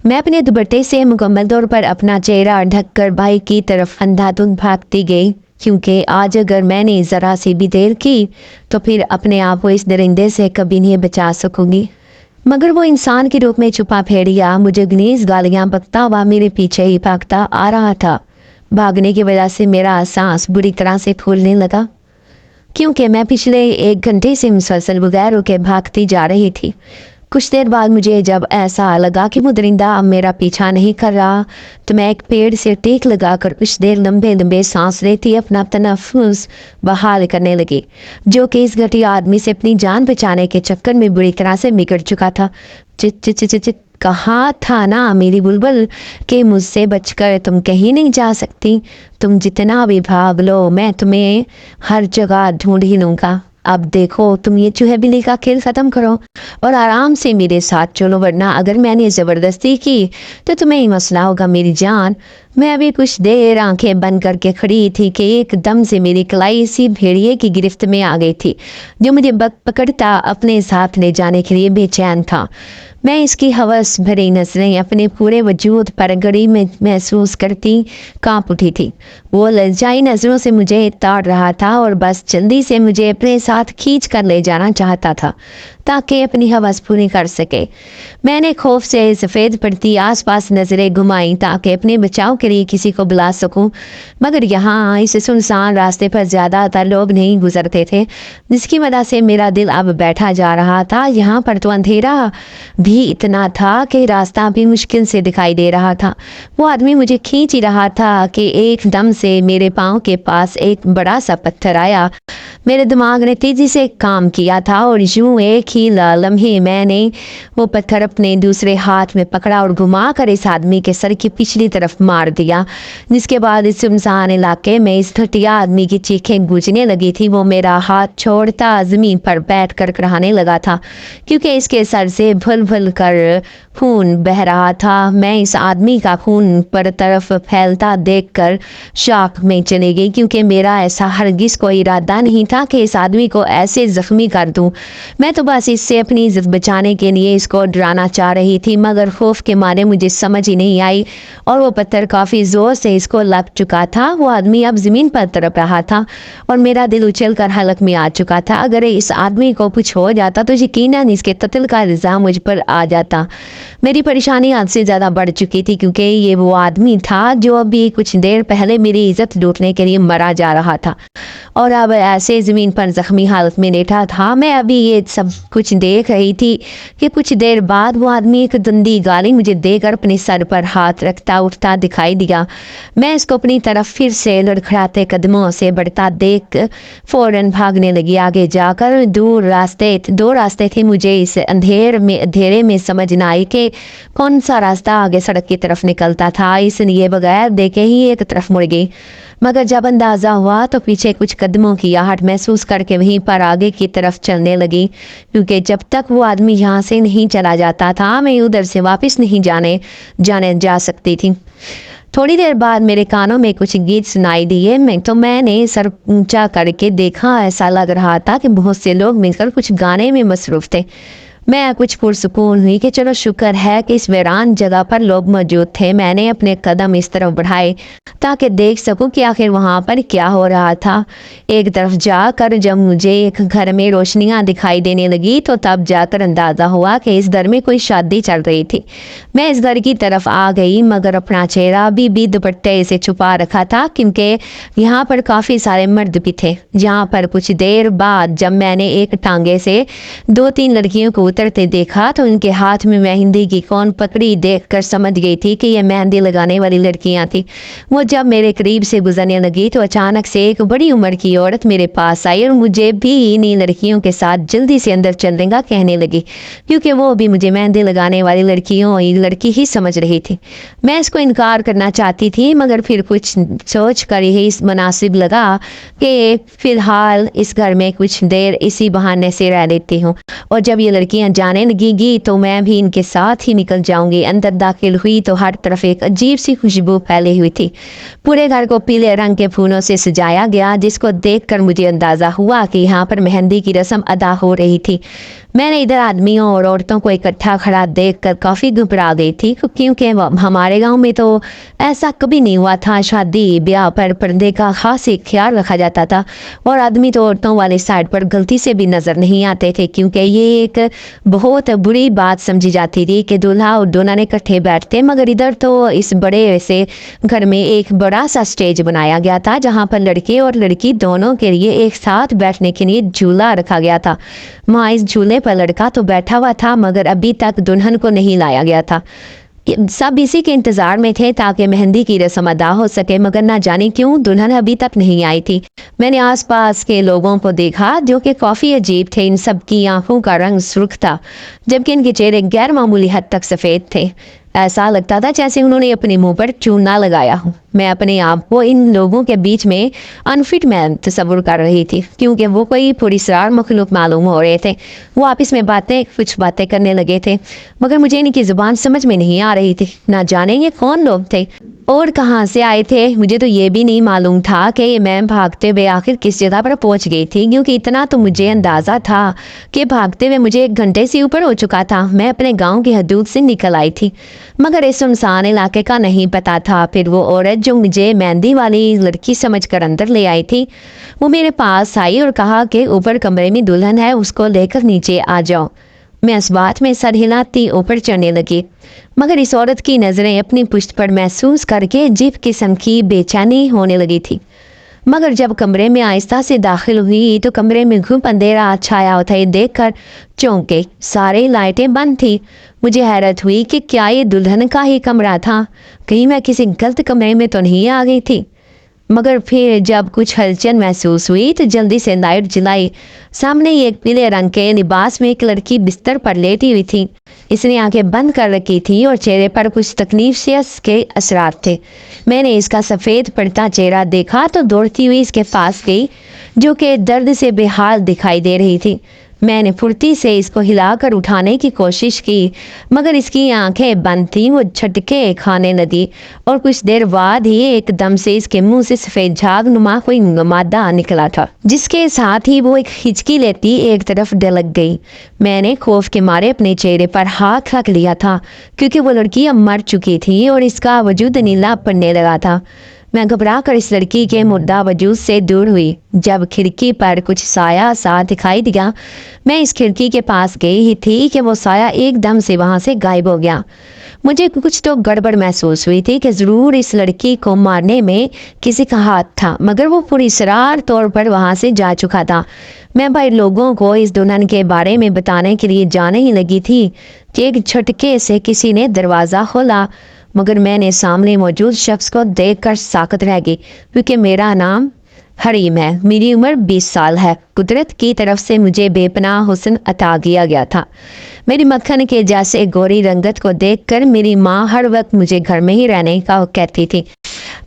मैं अपने दुपट्टे से मुकम्मल तौर पर अपना चेहरा ढककर भाई की तरफ अंधाधुंध भागती गई, क्योंकि आज अगर मैंने ज़रा सी भी देर की तो फिर अपने आप को इस दरिंदे से कभी नहीं बचा सकूंगी। मगर वो इंसान के रूप में छुपा भेड़िया मुझे गनीज गालियां बकता हुआ मेरे पीछे ही भागता आ रहा था। भागने की वजह से मेरा सांस बुरी तरह से फूलने लगा, क्योंकि मैं पिछले 1 घंटे से मुसलसल बगैर रुके भागती जा रही थी। कुछ देर बाद मुझे जब ऐसा लगा कि वो दरिंदा अब मेरा पीछा नहीं कर रहा, तो मैं एक पेड़ से टेक लगाकर कुछ देर लंबे लंबे सांस लेती अपना तनफ्फुस बहाल करने लगी, जो कि इस घटिया आदमी से अपनी जान बचाने के चक्कर में बुरी तरह से बिगड़ चुका था। चित चित चित चित कहा था ना मेरी बुलबुल कि मुझसे बचकर तुम कहीं नहीं जा सकती। तुम जितना भी भाग लो मैं तुम्हें हर जगह ढूंढ ही लूँगा। अब देखो, तुम ये चूहे बिल्ली का खेल ख़त्म करो और आराम से मेरे साथ चलो, वरना अगर मैंने ज़बरदस्ती की तो तुम्हें ही मसला होगा मेरी जान। मैं अभी कुछ देर आंखें बंद करके खड़ी थी कि एकदम से मेरी कलाई इसी भेड़िए की गिरफ्त में आ गई थी, जो मुझे पकड़ता अपने साथ ले जाने के लिए बेचैन था। मैं इसकी हवस भरी नजरें अपने पूरे वजूद पर घड़ी में महसूस करती कांप उठी थी। वो ललचाई नजरों से मुझे ताड़ रहा था और बस जल्दी से मुझे अपने साथ खींच कर ले जाना चाहता था ताकि अपनी हवस पूरी कर सके। मैंने खौफ से सफ़ेद पड़ती आसपास नज़रें घुमाई ताकि अपने बचाव के लिए किसी को बुला सकूं, मगर यहाँ इस सुनसान रास्ते पर ज़्यादातर लोग नहीं गुजरते थे, जिसकी वजह से मेरा दिल अब बैठा जा रहा था। यहाँ पर तो अंधेरा भी इतना था कि रास्ता भी मुश्किल से दिखाई दे रहा था। वो आदमी मुझे खींच ही रहा था कि एकदम से मेरे पाँव के पास एक बड़ा सा पत्थर आया। मेरे दिमाग ने तेजी से काम किया था और यूं एक ही लम्हे मैंने वो पत्थर अपने दूसरे हाथ में पकड़ा और घुमा कर इस आदमी के सर की पिछली तरफ मार दिया, जिसके बाद इस सुनसान इलाके में इस घटिया आदमी की चीखें गूंजने लगी थी। वो मेरा हाथ छोड़ता जमीन पर बैठ कर कराने लगा था, क्योंकि इसके सर से भुल भुल कर खून बह रहा था। मैं इस आदमी का खून पर तरफ फैलता देखकर शॉक में चली गई, क्योंकि मेरा ऐसा हरगिज़ कोई इरादा नहीं था कि इस आदमी को ऐसे जख्मी कर दूं। मैं तो बस इससे अपनी इज्जत बचाने के लिए इसको डराना चाह रही थी, मगर खौफ के मारे मुझे समझ ही नहीं आई और वो पत्थर काफ़ी ज़ोर से इसको लग चुका था। वो आदमी अब ज़मीन पर तड़प रहा था और मेरा दिल उछल कर हलक में आ चुका था। अगर इस आदमी को कुछ हो जाता तो यकीनन इसके कत्ल का इल्ज़ाम मुझ पर आ जाता। मेरी परेशानी हद से ज़्यादा बढ़ चुकी थी, क्योंकि ये वो आदमी था जो अभी कुछ देर पहले मेरी इज्जत लूटने के लिए मरा जा रहा था और अब ऐसे ज़मीन पर जख्मी हालत में लेटा था। मैं अभी ये सब कुछ देख रही थी कि कुछ देर बाद वो आदमी एक दंदी गाली मुझे देकर अपने सर पर हाथ रखता उठता दिखाई दिया। मैं इसको अपनी तरफ फिर से लड़खड़ाते कदमों से बढ़ता देख फौरन भागने लगी। आगे जाकर दो रास्ते थे। मुझे इस अंधेरे में समझ न आई कि कौन सा रास्ता आगे सड़क की तरफ निकलता था, इसलिए बगैर देखे ही एक तरफ मुड़ गई। मगर जब अंदाज़ा हुआ तो पीछे कुछ कदमों की आहट महसूस करके वहीं पर आगे की तरफ चलने लगी, क्योंकि जब तक वो आदमी यहाँ से नहीं चला जाता था मैं उधर से वापस नहीं जाने जा सकती थी। थोड़ी देर बाद मेरे कानों में कुछ गीत सुनाई दिए। मैंने सर ऊंचा करके देखा। ऐसा लग रहा था कि बहुत से लोग मिलकर कुछ गाने में मसरूफ़ थे। मैं कुछ पुरसुकून हुई कि चलो शुक्र है कि इस वीरान जगह पर लोग मौजूद थे। मैंने अपने कदम इस तरफ बढ़ाए ताकि देख सकूं कि आखिर वहाँ पर क्या हो रहा था। एक तरफ जाकर जब मुझे एक घर में रोशनियाँ दिखाई देने लगी तो तब जाकर अंदाज़ा हुआ कि इस घर में कोई शादी चल रही थी। मैं इस घर की तरफ आ गई, मगर अपना चेहरा अभी भी दुपट्टे से छुपा रखा था, क्योंकि यहाँ पर काफ़ी सारे मर्द भी थे। यहाँ पर कुछ देर बाद जब मैंने एक टांगे से 2-3 लड़कियों को उतरते देखा तो उनके हाथ में मेहंदी की कौन पकड़ी देखकर समझ गई थी कि ये मेहंदी लगाने वाली लड़कियां थी। वो जब मेरे करीब से गुजरने लगी तो अचानक से एक बड़ी उम्र की औरत मेरे पास आई और मुझे भी इन्हीं लड़कियों के साथ जल्दी से अंदर चलने का कहने लगी, क्योंकि वो भी मुझे मेहंदी लगाने वाली लड़की ही समझ रही थी। मैं इसको इनकार करना चाहती थी, मगर फिर कुछ सोच कर यही मुनासिब लगा कि फिलहाल इस घर में कुछ देर इसी बहाने से रह लेती हूँ, और जब ये लड़कियां जाने लगेगी तो मैं भी इनके साथ ही निकल जाऊंगी। अंदर दाखिल हुई तो हर तरफ एक अजीब सी खुशबू फैली हुई थी। पूरे घर को पीले रंग के फूलों से सजाया गया, जिसको देखकर मुझे अंदाजा हुआ कि यहाँ पर मेहंदी की रस्म अदा हो रही थी। मैंने इधर आदमियों और औरतों को इकट्ठा खड़ा देखकर काफ़ी घबरा गई थी, क्योंकि हमारे गांव में तो ऐसा कभी नहीं हुआ था। शादी ब्याह पर पर्दे का खास एक ख्याल रखा जाता था और आदमी तो औरतों वाली साइड पर गलती से भी नज़र नहीं आते थे, क्योंकि ये एक बहुत बुरी बात समझी जाती थी कि दूल्हा और दुल्हन इकट्ठे बैठते। मगर इधर तो इस बड़े से घर में एक बड़ा सा स्टेज बनाया गया था, जहाँ पर लड़के और लड़की दोनों के लिए एक साथ बैठने के लिए झूला रखा गया था। वहाँ इस झूले पर लड़का तो बैठा हुआ था, मगर अभी तक दुल्हन को नहीं लाया गया था। सब इसी के इंतजार में थे ताकि मेहंदी की रस्म अदा हो सके, मगर ना जाने क्यों दुल्हन अभी तक नहीं आई थी। मैंने आसपास के लोगों को देखा जो कि काफ़ी अजीब थे। इन सब की आंखों का रंग सुर्ख था, जबकि इनके चेहरे गैर मामूली हद तक सफ़ेद थे। ऐसा लगता था जैसे उन्होंने अपने मुंह पर चूना लगाया हो। मैं अपने आप को इन लोगों के बीच में अनफिट मैं तस्वुर कर रही थी, क्योंकि वो कोई पुरस्कार मखलूक मालूम हो रहे थे। वो आपस में कुछ बातें करने लगे थे, मगर मुझे इनकी ज़ुबान समझ में नहीं आ रही थी। ना जाने ये कौन लोग थे और कहाँ से आए थे। मुझे तो ये भी नहीं मालूम था कि मैं भागते हुए आखिर किस जगह पर पहुँच गई थी, क्योंकि इतना तो मुझे अंदाज़ा था कि भागते हुए मुझे 1 घंटे से ऊपर हो चुका था। मैं अपने गांव की हदूद से निकल आई थी, मगर इस सुनसान इलाके का नहीं पता था। फिर वो औरत जो मुझे मेहंदी वाली लड़की समझकर अंदर ले आई थी, वो मेरे पास आई और कहा कि ऊपर कमरे में दुल्हन है, उसको लेकर नीचे आ जाओ। मैं इस बात में सर हिलाती ऊपर चढ़ने लगी, मगर इस औरत की नज़रें अपनी पुश्त पर महसूस करके अजीब किस्म की बेचैनी होने लगी थी। मगर जब कमरे में आहिस्ता से दाखिल हुई तो कमरे में घुप अंधेरा छाया होता है देखकर चौंक गई। सारी लाइटें बंद थी। मुझे हैरत हुई कि क्या ये दुल्हन का ही कमरा था, कहीं मैं किसी गलत कमरे में तो नहीं आ गई थी। मगर फिर जब कुछ हलचल महसूस हुई तो जल्दी से लाइट जलाई। सामने ही एक पीले रंग के लिबास में एक लड़की बिस्तर पर लेटी हुई थी। इसने आंखें बंद कर रखी थी और चेहरे पर कुछ तकलीफ के असरात थे। मैंने इसका सफ़ेद पड़ता चेहरा देखा तो दौड़ती हुई इसके पास गई, जो कि दर्द से बेहाल दिखाई दे रही थी। मैंने फुर्ती से इसको हिलाकर उठाने की कोशिश की, मगर इसकी आंखें बंद थीं। वो झटके खाने लगी और कुछ देर बाद ही एकदम से इसके मुंह से सफ़ेद झाग नुमा कोई मादा निकला था, जिसके साथ ही वो एक हिचकी लेती एक तरफ ढलक गई। मैंने खौफ के मारे अपने चेहरे पर हाथ रख लिया था, क्योंकि वो लड़की अब मर चुकी थी और इसका वजूद नीला पड़ने लगा था। मैं घबरा कर इस लड़की के मुर्दा वजूद से दूर हुई। जब खिड़की पर कुछ साया सा दिखाई दिया, मैं इस खिड़की के पास गई ही थी कि वो साया एकदम से वहाँ से गायब हो गया। मुझे कुछ तो गड़बड़ महसूस हुई थी कि ज़रूर इस लड़की को मारने में किसी का हाथ था, मगर वो पूरी सरार तौर पर वहाँ से जा चुका था। मैं भाई लोगों को इस दुल्हन के बारे में बताने के लिए जाने ही लगी थी कि एक झटके से किसी ने दरवाज़ा खोला, मगर मैंने सामने मौजूद शख्स को देखकर साकत रह गई, क्योंकि मेरा नाम हरीम है। मेरी उम्र 20 साल है। कुदरत की तरफ से मुझे बेपनाह हुस्न अता किया गया था। मेरी मक्खन के जैसे गोरी रंगत को देखकर मेरी माँ हर वक्त मुझे घर में ही रहने का कहती थी,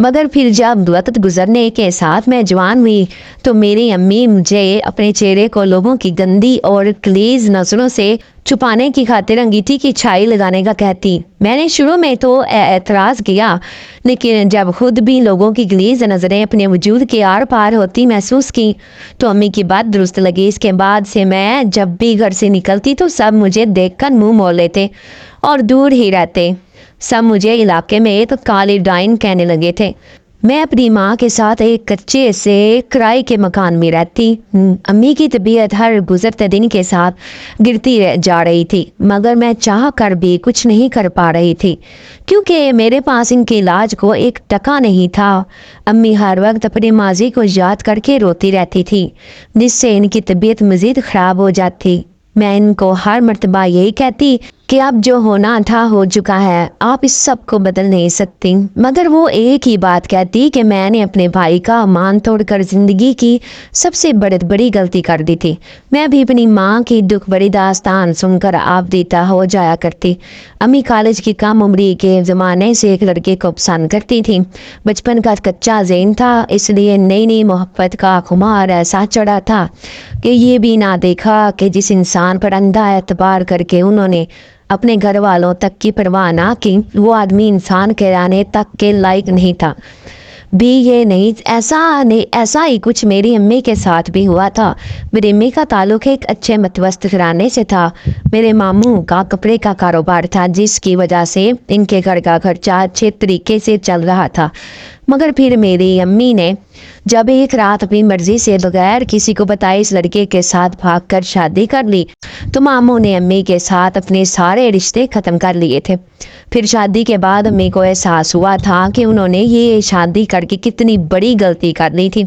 मगर फिर जब वक्त गुजरने के साथ मैं जवान हुई तो मेरी अम्मी मुझे अपने चेहरे को लोगों की गंदी और क्लीज नजरों से छुपाने की खातिर अंगीठी की छाई लगाने का कहती। मैंने शुरू में तो एतराज़ किया, लेकिन जब खुद भी लोगों की गलीज नज़रें अपने वजूद के आर पार होती महसूस की तो अम्मी की बात दुरुस्त लगी। इसके बाद से मैं जब भी घर से निकलती तो सब मुझे देखकर मुंह मोड़ लेते और दूर ही रहते। सब मुझे इलाके में एक काली डाइन कहने लगे थे। मैं अपनी माँ के साथ एक कच्चे से किराए के मकान में रहती। अम्मी की तबीयत हर गुजरते दिन के साथ गिरती जा रही थी, मगर मैं चाह कर भी कुछ नहीं कर पा रही थी, क्योंकि मेरे पास इनके इलाज को 1 टका नहीं था। अम्मी हर वक्त अपने माजी को याद करके रोती रहती थी, जिससे इनकी तबीयत मज़ीद ख़राब हो जाती। मैं इनको हर मर्तबा यही कहती कि अब जो होना था हो चुका है, आप इस सब को बदल नहीं सकती। मगर वो एक ही बात कहती कि मैंने अपने भाई का मान तोड़कर ज़िंदगी की सबसे बड़ी गलती कर दी थी। मैं भी अपनी माँ की दुख भरी दास्तान सुनकर आप देता हो जाया करती। अम्मी कॉलेज की कम उम्री के ज़माने से एक लड़के को पसंद करती थी। बचपन का कच्चा ज़हन था, इसलिए नई नई मोहब्बत का खुमार ऐसा चढ़ा था कि ये भी ना देखा कि जिस इंसान पर अंधा एतबार करके उन्होंने अपने घर वालों तक की परवाह ना की, वो आदमी इंसान कहलाने तक के लायक नहीं था। بھی یہ نہیں ایسا ہی کچھ میری امی کے ساتھ بھی ہوا تھا۔ میری امی کا تعلق ایک اچھے متوسط گھرانے سے تھا۔ میرے ماموں کا کپڑے کا کاروبار تھا، جس کی وجہ سے ان کے گھر کا خرچہ اچھے طریقے سے چل رہا تھا۔ مگر پھر میری امی نے جب ایک رات اپنی مرضی سے بغیر کسی کو بتائے اس لڑکے کے ساتھ بھاگ کر شادی کر لی، تو ماموں نے امی کے ساتھ اپنے سارے رشتے ختم کر لیے تھے۔ پھر شادی کے بعد امی کو احساس ہوا تھا کہ انہوں نے یہ شادی کر کے کتنی بڑی غلطی کر لی تھی،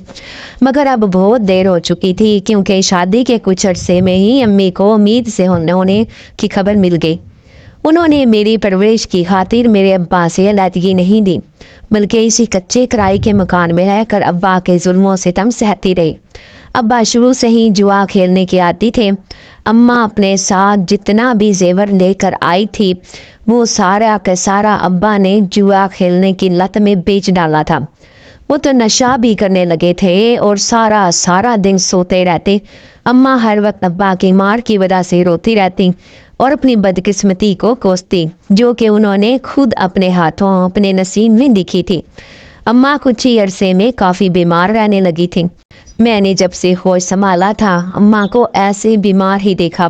مگر اب بہت دیر ہو چکی تھی، کیونکہ شادی کے کچھ عرصے میں ہی امی کو امید سے ہونے کی خبر مل گئی۔ انہوں نے میری پرورش کی خاطر میرے ابا سے علیحدگی نہیں دی، بلکہ اسی کچے کرائے کے مکان میں رہ کر ابا کے ظلم و ستم سہتی رہی۔ ابا شروع سے ہی جوا کھیلنے کے عادی تھے۔ اماں اپنے ساتھ جتنا بھی زیور لے کر آئی تھی، وہ سارا کا سارا ابا نے جوا کھیلنے کی لت میں بیچ ڈالا تھا۔ وہ تو نشہ بھی کرنے لگے تھے اور سارا دن سوتے رہتے۔ اماں ہر وقت ابا کی مار کی وجہ سے روتی رہتی اور اپنی بدقسمتی کو کوستی، جو کہ انہوں نے خود اپنے ہاتھوں اپنے نصیب میں لکھی تھی۔ اماں کچھ ہی عرصے میں کافی بیمار رہنے لگی تھی۔ میں نے جب سے ہوش سنبھالا تھا، اماں کو ایسے بیمار ہی دیکھا۔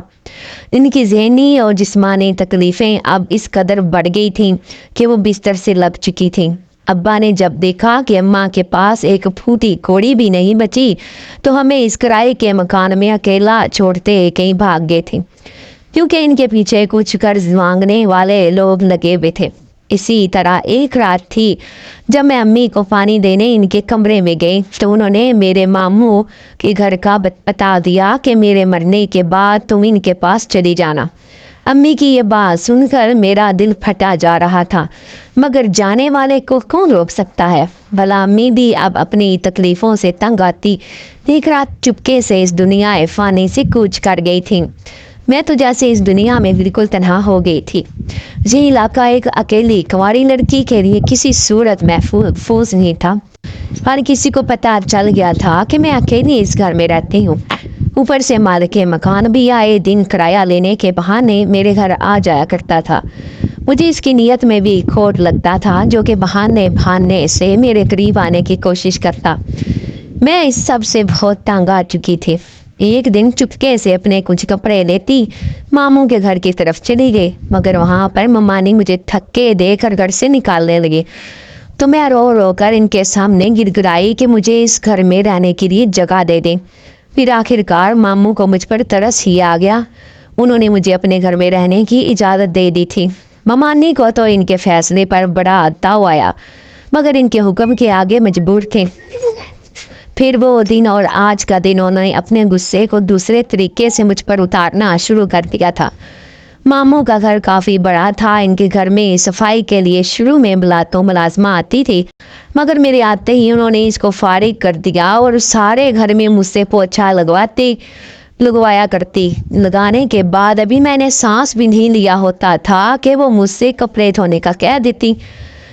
ان کی ذہنی اور جسمانی تکلیفیں اب اس قدر بڑھ گئی تھیں کہ وہ بستر سے لگ چکی تھیں۔ ابا نے جب دیکھا کہ اماں کے پاس ایک پھوٹی کوڑی بھی نہیں بچی، تو ہمیں اس کرائے کے مکان میں اکیلا چھوڑتے کہیں بھاگ گئے تھے، کیونکہ ان کے پیچھے کچھ قرض مانگنے والے لوگ لگے ہوئے تھے۔ اسی طرح ایک رات تھی جب میں امی کو پانی دینے ان کے کمرے میں گئی، تو انہوں نے میرے ماموں کے گھر کا بتا دیا کہ میرے مرنے کے بعد تم ان کے پاس چلی جانا۔ امی کی یہ بات سن کر میرا دل پھٹا جا رہا تھا، مگر جانے والے کو کون روک سکتا ہے؟ بھلا امی بھی اب اپنی تکلیفوں سے تنگ آتی ایک رات چپکے سے اس دنیا فانی سے کوچ کر گئی تھی۔ میں تو جیسے اس دنیا میں بالکل تنہا ہو گئی تھی۔ یہ علاقہ ایک اکیلی کنواری لڑکی کے لیے کسی صورت محفوظ نہیں تھا۔ ہر کسی کو پتہ چل گیا تھا کہ میں اکیلی اس گھر میں رہتی ہوں۔ اوپر سے مالک مکان بھی آئے دن کرایہ لینے کے بہانے میرے گھر آ جایا کرتا تھا۔ مجھے اس کی نیت میں بھی کھوٹ لگتا تھا، جو کہ بہانے سے میرے قریب آنے کی کوشش کرتا۔ میں اس سب سے بہت تنگ آ چکی تھی۔ ایک دن چپکے سے اپنے کچھ کپڑے لیتی ماموں کے گھر کی طرف چلی گئی، مگر وہاں پر مما نے مجھے تھکے دے کر گھر سے نکالنے لگی، تو میں رو رو کر ان کے سامنے گر گرائی کہ مجھے اس گھر میں رہنے کے لیے جگہ دے دیں۔ پھر آخرکار ماموں کو مجھ پر ترس ہی آ گیا۔ انہوں نے مجھے اپنے گھر میں رہنے کی اجازت دے دی تھی۔ ممانی کو تو ان کے فیصلے پر بڑا تاؤ آیا، مگر ان کے حکم کے آگے مجبور تھے۔ پھر وہ دن اور آج کا دن انہوں نے اپنے غصے کو دوسرے طریقے سے مجھ پر اتارنا شروع کر دیا تھا۔ ماموں کا گھر کافی بڑا تھا۔ ان کے گھر میں صفائی کے لیے شروع میں ملازمہ آتی تھی، مگر میرے آتے ہی انہوں نے اس کو فارغ کر دیا اور سارے گھر میں مجھ سے پوچھا لگوایا کرتی۔ لگانے کے بعد ابھی میں نے سانس بھی نہیں لیا ہوتا تھا کہ وہ مجھ سے کپڑے دھونے کا کہہ دیتی۔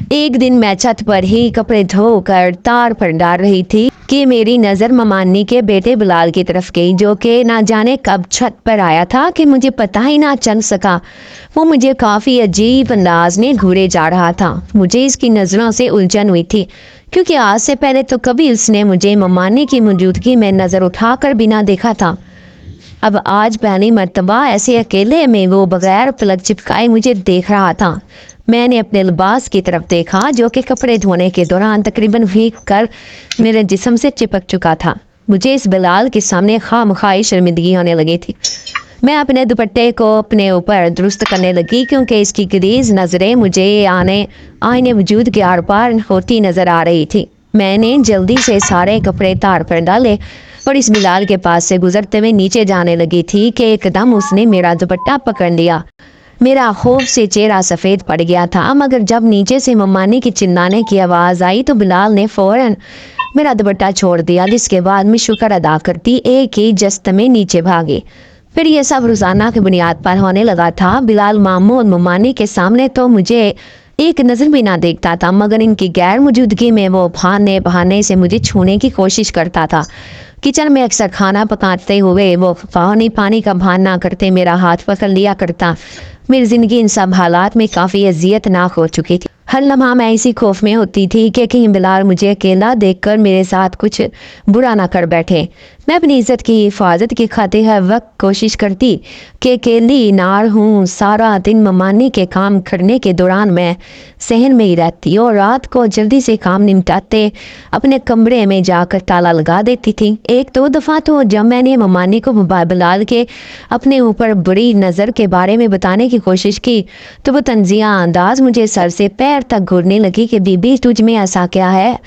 ایک دن میں چھت پر ہی کپڑے دھو کر تار پر ڈال رہی تھی کہ میری نظر ممانی کے بیٹے بلال کی طرف گئی، جو کہ نہ جانے کب چھت پر آیا تھا کہ مجھے پتہ ہی نہ چل سکا۔ وہ مجھے کافی عجیب انداز میں گھورے جا رہا تھا۔ مجھے اس کی نظروں سے الجھن ہوئی تھی، کیونکہ آج سے پہلے تو کبھی اس نے مجھے ممانی کی موجودگی میں نظر اٹھا کر بھی نہ دیکھا تھا۔ اب آج پہلی مرتبہ ایسے اکیلے میں وہ بغیر پلک چپکائے مجھے دیکھ رہا تھا۔ میں نے اپنے لباس کی طرف دیکھا، جو کہ کپڑے دھونے کے دوران تقریباً بھیگ کر میرے جسم سے چپک چکا تھا۔ مجھے اس بلال کے سامنے خواہ شرمندگی ہونے لگی تھی۔ میں اپنے دوپٹے کو اپنے اوپر درست کرنے لگی، کیونکہ اس کی گریز نظریں مجھے آئینے وجود کے آر پار ہوتی نظر آ رہی تھی۔ میں نے جلدی سے سارے کپڑے تار پر ڈالے اور اس بلال کے پاس سے گزرتے ہوئے نیچے جانے لگی تھی کہ ایک دم اس نے میرا دوپٹہ پکڑ لیا۔ میرا خوف سے چہرہ سفید پڑ گیا تھا، مگر جب نیچے سے ممانی کی چلانے کی آواز آئی تو بلال نے فوراً میرا دوپٹہ چھوڑ دیا، جس کے بعد میں شکر ادا کرتی ایک ہی جست میں نیچے بھاگی۔ پھر یہ سب روزانہ کی بنیاد پر ہونے لگا تھا۔ بلال ماموں اور ممانی کے سامنے تو مجھے ایک نظر بھی نہ دیکھتا تھا، مگر ان کی غیر موجودگی میں وہ بہانے سے مجھے چھونے کی کوشش کرتا تھا۔ کچن میں اکثر کھانا پکاتے ہوئے وہ پانی کا بہانہ کرتے میرا ہاتھ پکڑ لیا کرتا۔ میری زندگی ان سب حالات میں کافی اذیت ناک ہو چکی تھی۔ हर लम्हा मैं इसी खौफ में होती थी कि कहीं बिलाल मुझे अकेला देखकर मेरे साथ कुछ बुरा ना कर बैठे। मैं अपनी इज्जत की हिफाजत की खातिर हर वक्त कोशिश करती कि अकेली ना रहूं। सारा दिन ममानी के काम करने के दौरान मैं सहन में ही रहती और रात को जल्दी से काम निपटाते अपने कमरे में जाकर ताला लगा देती थी। एक दो दफ़ा तो जब मैंने ममानी को बिलाल के अपने ऊपर बुरी नज़र के बारे में बताने की कोशिश की तो वो तंजिया अंदाज मुझे सर से पैर तक घूरने लगी कि बीबी तुझ में ऐसा क्या है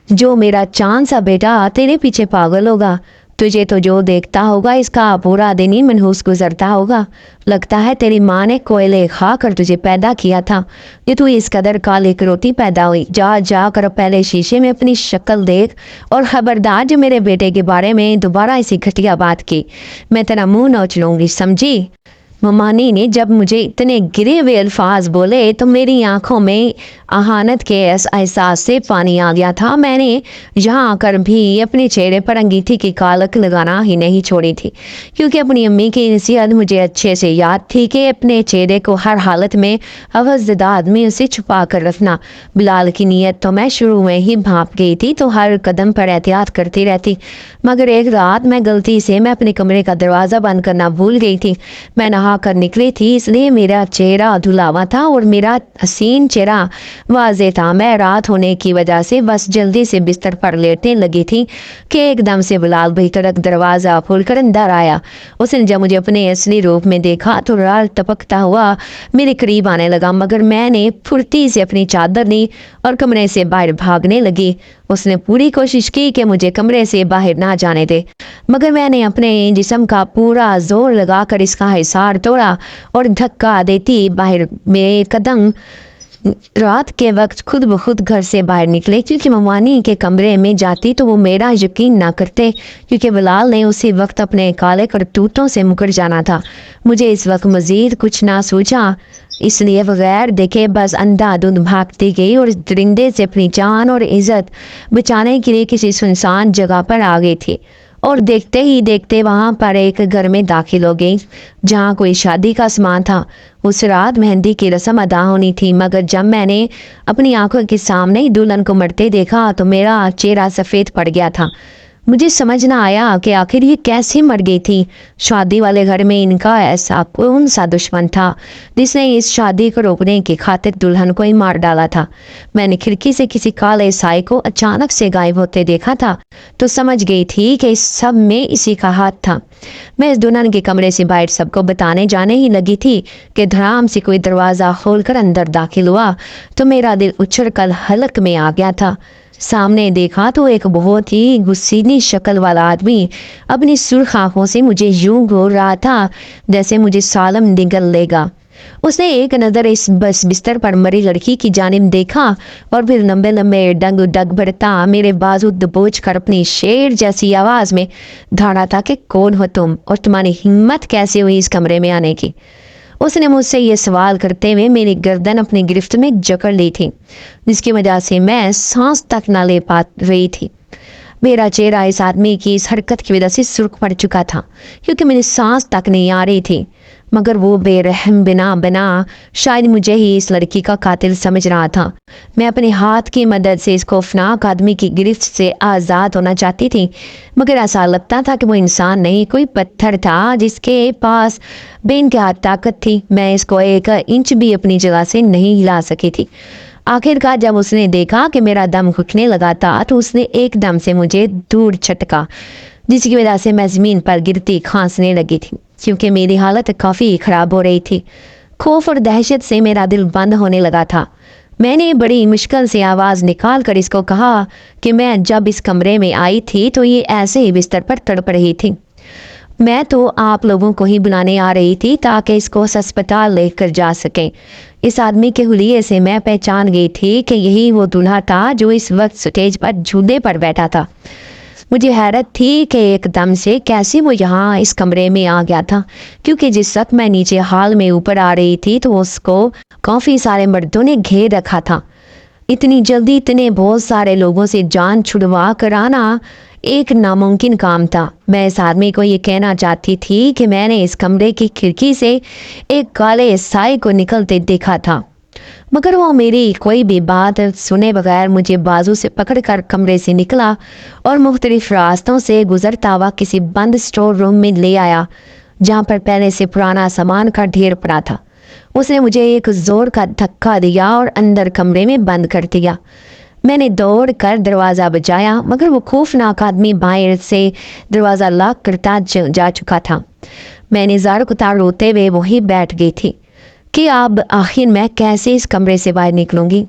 जो मेरा चांद सा बेटा तेरे पीछे पागल होगा। तुझे तो जो देखता होगा इसका पूरा दिन ही मनहूस गुजरता होगा। लगता है तेरी माँ ने कोयले खा कर तुझे पैदा किया था ये तू इस कदर काली करोती पैदा हुई। जा जा कर पहले शीशे में अपनी शक्ल देख और खबरदार जो मेरे बेटे के बारे में दोबारा इसी घटिया बात की मैं तेरा मुंह नोच लूँगी, समझी। ममानी ने जब मुझे इतने गिरे हुए अल्फाज बोले तो मेरी आंखों में अहानत के एहसास से पानी आ गया था। मैंने यहाँ आकर भी अपने चेहरे पर अंगीठी की कालक लगाना ही नहीं छोड़ी थी क्योंकि अपनी अम्मी की नसीहत मुझे अच्छे से याद थी कि अपने चेहरे को हर हालत में अवज़दा आदमी से छुपा कर रखना। बिलाल की नीयत तो मैं शुरू में ही भाप गई थी तो हर कदम पर एहतियात करती रहती, मगर एक रात मैं गलती से मैं अपने कमरे का दरवाज़ा बंद करना भूल गई थी। मैं नहा कर निकली थी इसलिए मेरा चेहरा धुलावा था और मेरा हसीन चेहरा वाज़े था। मैं रात होने की वजह से बस जल्दी से बिस्तर पर लेटने लगी थी कि एकदम से बिलाल बेतरक दरवाज़ा खोलकर अंदर आया। उसने जब मुझे अपने असली रूप में देखा तो राल टपकता हुआ मेरे करीब आने लगा, मगर मैंने फुर्ती से अपनी चादर ली और कमरे से बाहर भागने लगी। उसने पूरी कोशिश की कि मुझे कमरे से बाहर ना जाने दे, मगर मैंने अपने जिस्म का पूरा जोर लगाकर इसका हिसार तोड़ा और धक्का देती बाहर मेरे कदम रात के वक्त खुद ब खुद घर से बाहर निकले क्योंकि ममानी के कमरे में जाती तो वो मेरा यकीन ना करते क्योंकि बिलाल ने उसी वक्त अपने काले करतूतों से मुकर जाना था। मुझे इस वक्त मज़ीद कुछ ना सूझा इसलिए बगैर देखे बस अंधाधुंध भागती गई और दरिंदे से अपनी जान और इज्जत बचाने के लिए किसी सुनसान जगह पर आ गई थी और देखते ही देखते वहाँ पर एक घर में दाखिल हो गई जहाँ कोई शादी का सामान था। उस रात मेहंदी की रस्म अदा होनी थी, मगर जब मैंने अपनी आंखों के सामने ही दुल्हन को मरते देखा तो मेरा चेहरा सफ़ेद पड़ गया था। मुझे समझ ना आया कि आखिर ये कैसे मर गई थी। शादी वाले घर में इनका ऐसा कौन सा दुश्मन था जिसने इस शादी को रोकने की खातिर दुल्हन को ही मार डाला था। मैंने खिड़की से किसी काले साए को अचानक से गायब होते देखा था तो समझ गई थी कि इस सब में इसी का हाथ था। मैं इस दुल्हन के कमरे से बाहर सबको बताने जाने ही लगी थी कि धड़ाम से कोई दरवाज़ा खोलकर अंदर दाखिल हुआ तो मेरा दिल उछल कर हलक में आ गया था। सामने देखा तो एक बहुत ही गुस्सीनी शक्ल वाला आदमी अपनी सुर्ख आंखों से मुझे यूं घूर रहा था जैसे मुझे सालम निगल लेगा। उसने एक नज़र इस बस बिस्तर पर मरी लड़की की जानिब देखा और फिर लंबे लंबे डग डग भरता मेरे बाजू दबोच कर अपनी शेर जैसी आवाज़ में धाड़ा था कि कौन हो तुम और तुम्हारी हिम्मत कैसे हुई इस कमरे में आने की। उसने मुझसे ये सवाल करते हुए मेरी गर्दन अपनी गिरफ्त में जकड़ ली थी जिसकी वजह से मैं सांस तक ना ले पा रही थी। मेरा चेहरा इस आदमी की इस हरकत की वजह से सुर्ख पड़ चुका था क्योंकि मेरी सांस तक नहीं आ रही थी, मगर वो बेरहम बिना शायद मुझे ही इस लड़की का कातिल समझ रहा था। मैं अपने हाथ की मदद से इस खौफनाक आदमी की गिरफ्त से आज़ाद होना चाहती थी, मगर ऐसा लगता था कि वो इंसान नहीं कोई पत्थर था जिसके पास बेइंतहा ताकत थी। मैं इसको एक इंच भी अपनी जगह से नहीं हिला सकी थी। आखिरकार जब उसने देखा कि मेरा दम घुटने लगा था तो उसने एकदम से मुझे दूर छटका जिसकी वजह से मैं ज़मीन पर गिरती खांसने लगी थी क्योंकि मेरी हालत काफ़ी ख़राब हो रही थी। खौफ और दहशत से मेरा दिल बंद होने लगा था। मैंने बड़ी मुश्किल से आवाज़ निकाल कर इसको कहा कि मैं जब इस कमरे में आई थी तो ये ऐसे ही बिस्तर पर तड़प रही थी। मैं तो आप लोगों को ही बुलाने आ रही थी ताकि इसको अस्पताल लेकर जा सकें। इस आदमी के हुलिये से मैं पहचान गई थी कि यही वो दूल्हा था जो इस वक्त स्टेज पर झूले पर बैठा था। मुझे हैरत थी कि एकदम से कैसे वो यहाँ इस कमरे में आ गया था क्योंकि जिस वक्त मैं नीचे हाल में ऊपर आ रही थी तो उसको काफ़ी सारे मर्दों ने घेर रखा था। इतनी जल्दी इतने बहुत सारे लोगों से जान छुड़वा कर आना एक नामुमकिन काम था। मैं इस आदमी को ये कहना चाहती थी कि मैंने इस कमरे की खिड़की से एक काले साए को निकलते देखा था। मगर वो मेरी कोई भी बात सुने बगैर मुझे बाजू से पकड़कर कमरे से निकला और मुख्तलिफ रास्तों से गुजरता हुआ किसी बंद स्टोर रूम में ले आया, जहाँ पर पहले से पुराना सामान का ढेर पड़ा था। उसने मुझे एक जोर का धक्का दिया और अंदर कमरे में बंद कर दिया। मैंने दौड़ कर दरवाज़ा बजाया, मगर वो खौफनाक आदमी बाहर से दरवाज़ा लॉक करता जा चुका था। मैंने ज़ार कुतार रोते हुए वहीं बैठ गई थी कि अब आखिर मैं कैसे इस कमरे से बाहर निकलूंगी।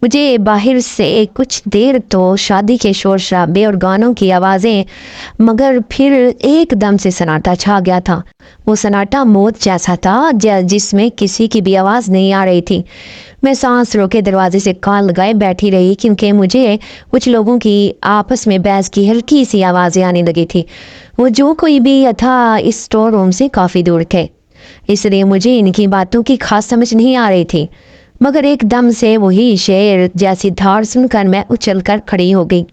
मुझे बाहर से कुछ देर तो शादी के शोर शराबे और गानों की आवाज़ें, मगर फिर एकदम से सन्नाटा छा गया था। वो सन्नाटा मौत जैसा था, जिसमें किसी की भी आवाज़ नहीं आ रही थी। मैं सांस रोके दरवाजे से कान लगाए बैठी रही, क्योंकि मुझे कुछ लोगों की आपस में बहस की हल्की सी आवाज़ें आने लगी थी। वो जो कोई भी था इस स्टोर रूम से काफ़ी दूर थे, इसलिए मुझे इनकी बातों की खास समझ नहीं आ रही थी। मगर एकदम से वही शेर जैसी धार सुनकर मैं उछलकर खड़ी हो गई,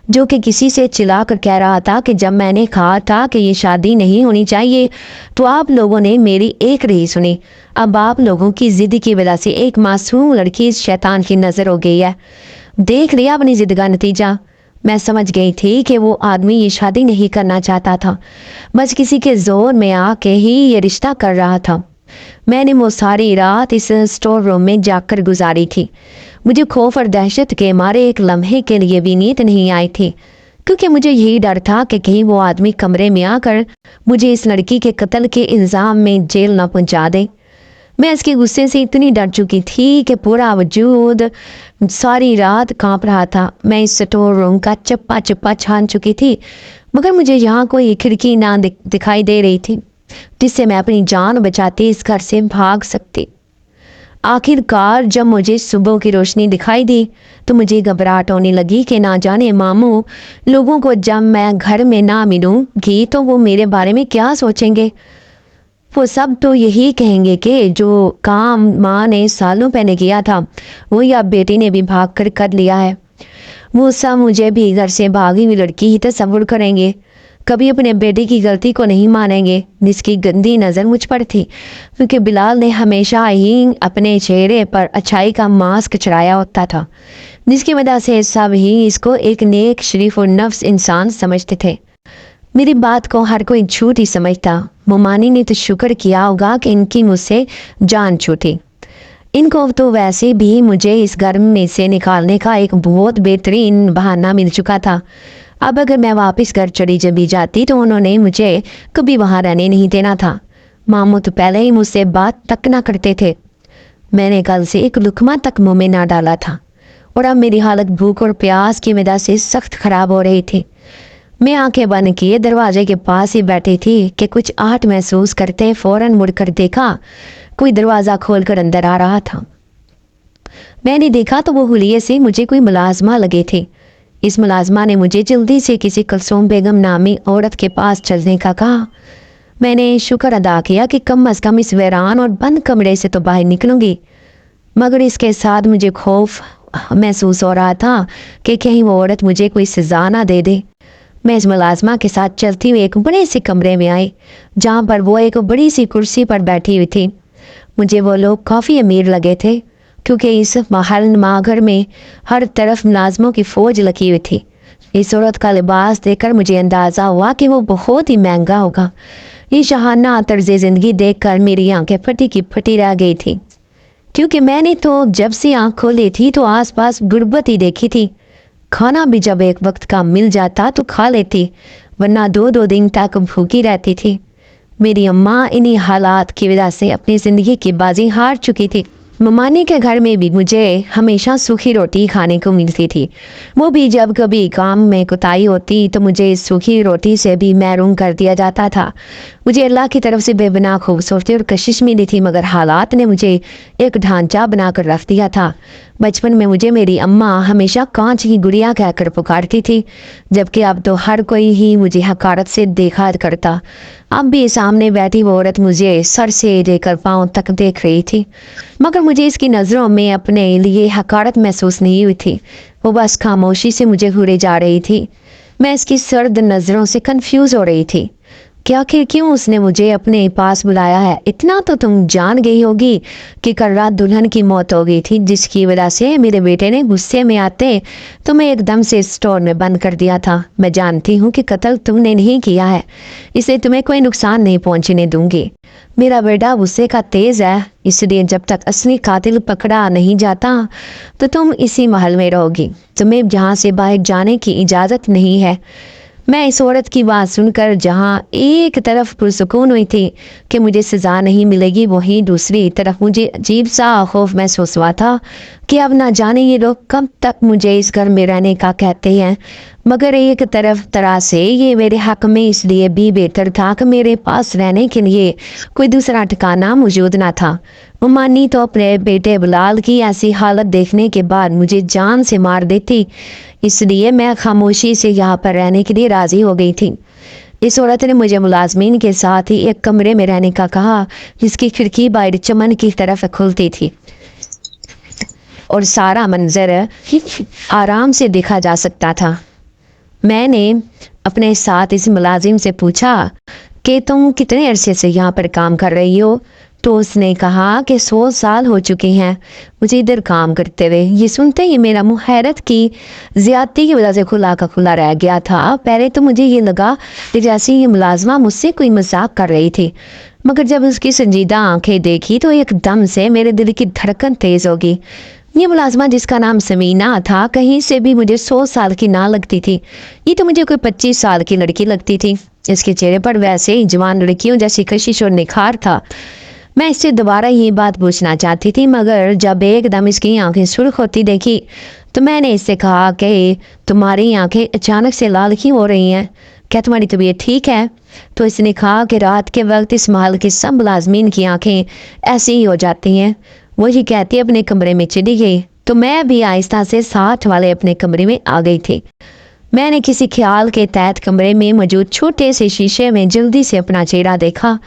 जो कि किसी से चिल्ला कर कह रहा था कि जब मैंने कहा था कि ये शादी नहीं होनी चाहिए तो आप लोगों ने मेरी एक नहीं सुनी। अब आप लोगों की जिद की वजह से एक मासूम लड़की इस शैतान की नज़र हो गई है। देख लिया अपनी जिद का नतीजा। मैं समझ गई थी कि वो आदमी ये शादी नहीं करना चाहता था, बस किसी के जोर में आके ही ये रिश्ता कर रहा था। मैंने वो सारी रात इस स्टोर रूम में जाकर गुजारी थी। मुझे खौफ और दहशत के मारे एक लम्हे के लिए भी नींद नहीं आई थी, क्योंकि मुझे यही डर था कि कहीं वो आदमी कमरे में आकर मुझे इस लड़की के कत्ल के इल्ज़ाम में जेल ना पहुंचा दे। मैं इसके गुस्से से इतनी डर चुकी थी कि पूरा वजूद सारी रात कांप रहा था। मैं इस स्टोर रूम का चप्पा चप्पा छान चुकी थी, मगर मुझे यहाँ कोई खिड़की ना दिखाई दे रही थी जिससे मैं अपनी जान बचाती इस घर से भाग सकती। आखिरकार जब मुझे सुबह की रोशनी दिखाई दी तो मुझे घबराहट होने लगी कि ना जाने मामू लोगों को जब मैं घर में ना मिलूंगी तो वो मेरे बारे में क्या सोचेंगे। वो सब तो यही कहेंगे कि जो काम माँ ने सालों पहले किया था वही अब बेटी ने भी भाग कर लिया है। वो सब मुझे भी घर से भागी हुई लड़की ही तस्वुर करेंगे, कभी अपने बेटे की गलती को नहीं मानेंगे, जिसकी गंदी नज़र मुझ पर थी, क्योंकि बिलाल ने हमेशा ही अपने चेहरे पर अच्छाई का मास्क चढ़ाया होता था, जिसकी वजह से सब ही इसको एक नेक शरीफ और नफ्स इंसान समझते थे। मेरी बात को हर कोई झूठ ही समझता। मुमानी ने तो शुक्र किया होगा कि इनकी मुझसे जान छूटी। इनको तो वैसे भी मुझे इस घर में से निकालने का एक बहुत बेहतरीन बहाना मिल चुका था। अब अगर मैं वापस घर चली भी जाती तो उन्होंने मुझे कभी वहाँ रहने नहीं देना था। मामू तो पहले ही मुझसे बात तक ना करते थे। मैंने कल से एक लुकमा तक मुँह में ना डाला था और अब मेरी हालत भूख और प्यास की वजह से सख्त खराब हो रही थी। मैं आंखें बंद किए दरवाजे के पास ही बैठी थी कि कुछ आहट महसूस करते फौरन मुड़कर देखा कोई दरवाज़ा खोलकर अंदर आ रहा था। मैंने देखा तो वो हुलिये से मुझे कोई मुलाजमा लगे थे। इस मुलाजमा ने मुझे जल्दी से किसी कुलसूम बेगम नामी औरत के पास चलने का कहा। मैंने शुक्र अदा किया कि कम अज़ कम इस वीरान और बंद कमरे से तो बाहर निकलूंगी, मगर इसके साथ मुझे खौफ महसूस हो रहा था कि कहीं वो औरत मुझे कोई सज़ा ना दे दे। मैं इस मुलाजमा के साथ चलती हुई एक बड़े से कमरे में आई, जहाँ पर वो एक बड़ी सी कुर्सी पर बैठी हुई थी। मुझे वो लोग काफ़ी अमीर लगे थे, क्योंकि इस महल माघर में हर तरफ मुलाजमों की फ़ौज लगी हुई थी। इस औरत का लिबास देखकर मुझे अंदाज़ा हुआ कि वो बहुत ही महंगा होगा। ये शहाना तर्ज ज़िंदगी देखकर मेरी आंखें फटी की फटी रह गई थी, क्योंकि मैंने तो जब से आँख खोली थी तो आसपास गुर्बत ही देखी थी। खाना भी जब एक वक्त का मिल जाता तो खा लेती, वरना दो दो दिन तक भूखी रहती थी। मेरी अम्मा इन्हीं हालात की वजह से अपनी ज़िंदगी की बाजी हार चुकी थी। ममानी के घर में भी मुझे हमेशा सूखी रोटी खाने को मिलती थी। वो भी जब कभी काम में कोताही होती तो मुझे इस सूखी रोटी से भी महरूम कर दिया जाता था। मुझे अल्लाह की तरफ से बेबना खूबसूरती और कशिश मिली थी, मगर हालात ने मुझे एक ढांचा बनाकर रख दिया था। बचपन में मुझे मेरी अम्मा हमेशा कांच की गुड़िया कहकर पुकारती थी, जबकि अब तो हर कोई ही मुझे हकारत से देखा करता। अब भी सामने बैठी वो औरत मुझे सर से लेकर पाँव तक देख रही थी, मगर मुझे इसकी नज़रों में अपने लिए हकारत महसूस नहीं हुई थी। वो बस खामोशी से मुझे घूरे जा रही थी। मैं इसकी सर्द नज़रों से कंफ्यूज हो रही थी। कि आखिर क्यों उसने मुझे अपने पास बुलाया है। इतना तो तुम जान गई होगी कि कल रात दुल्हन की मौत हो गई थी, जिसकी वजह से मेरे बेटे ने गुस्से में आते तुम्हें एकदम से स्टोर में बंद कर दिया था। मैं जानती हूँ कि कत्ल तुमने नहीं किया है, इसलिए तुम्हें कोई नुकसान नहीं पहुँचने दूंगी। मेरा बेटा गुस्से का तेज है, इसलिए जब तक असली कातिल पकड़ा नहीं जाता तो तुम इसी महल में रहोगी। तुम्हें यहाँ से बाहर जाने की इजाज़त नहीं है। मैं इस औरत की बात सुनकर जहाँ एक तरफ पुरसुकून हुई थी कि मुझे सज़ा नहीं मिलेगी, वहीं दूसरी तरफ मुझे अजीब सा खौफ महसूस हुआ था कि अब ना जाने ये लोग कब तक मुझे इस घर में रहने का कहते हैं। मगर एक तरह से ये मेरे हक में इसलिए भी बेहतर था कि मेरे पास रहने के लिए कोई दूसरा ठिकाना मौजूद ना था। उमानी तो अपने बेटे बिलाल की ऐसी हालत देखने के बाद मुझे जान से मार देती, इसलिए मैं खामोशी से यहाँ पर रहने के लिए राज़ी हो गई थी। इस औरत ने मुझे मुलाजमीन के साथ ही एक कमरे में रहने का कहा, जिसकी खिड़की बाहर चमन की तरफ खुलती थी और सारा मंजर आराम से देखा जा सकता था। मैंने अपने साथ इस मुलाजिम से पूछा कि तुम कितने अरसे से यहाँ पर काम कर रही हो? तो उसने कहा कि 100 साल हो चुके हैं मुझे इधर काम करते हुए। ये सुनते ही मेरा मुँह हैरत की ज़्यादती की वजह से खुला का खुला रह गया था। पहले तो मुझे ये लगा कि जैसे ये मुलाजमा मुझसे कोई मजाक कर रही थी, मगर जब उसकी संजीदा आंखें देखी तो एकदम से मेरे दिल की धड़कन तेज़ हो गई। ये मुलाजमा जिसका नाम समीना था, कहीं से भी मुझे 100 साल की ना लगती थी। ये तो मुझे कोई 25 साल की लड़की लगती थी। इसके चेहरे पर वैसे ही जवान लड़कियों जैसी कशिश और निखार था। मैं इससे दोबारा ये बात पूछना चाहती थी, मगर जब एकदम इसकी आंखें सुर्ख होती देखी तो मैंने इससे कहा कि तुम्हारी आंखें अचानक से लाल क्यों हो रही हैं? क्या तुम्हारी तबीयत ठीक है? तो इसने कहा कि रात के वक्त इस महल के सब मुलाजमीन की आंखें ऐसी ही हो जाती हैं। वही कहती अपने कमरे में चली गई तो मैं भी आहिस्ता से साथ वाले अपने कमरे में आ गई थी। मैंने किसी ख्याल के तहत कमरे में मौजूद छोटे से शीशे में जल्दी से अपना चेहरा देखा,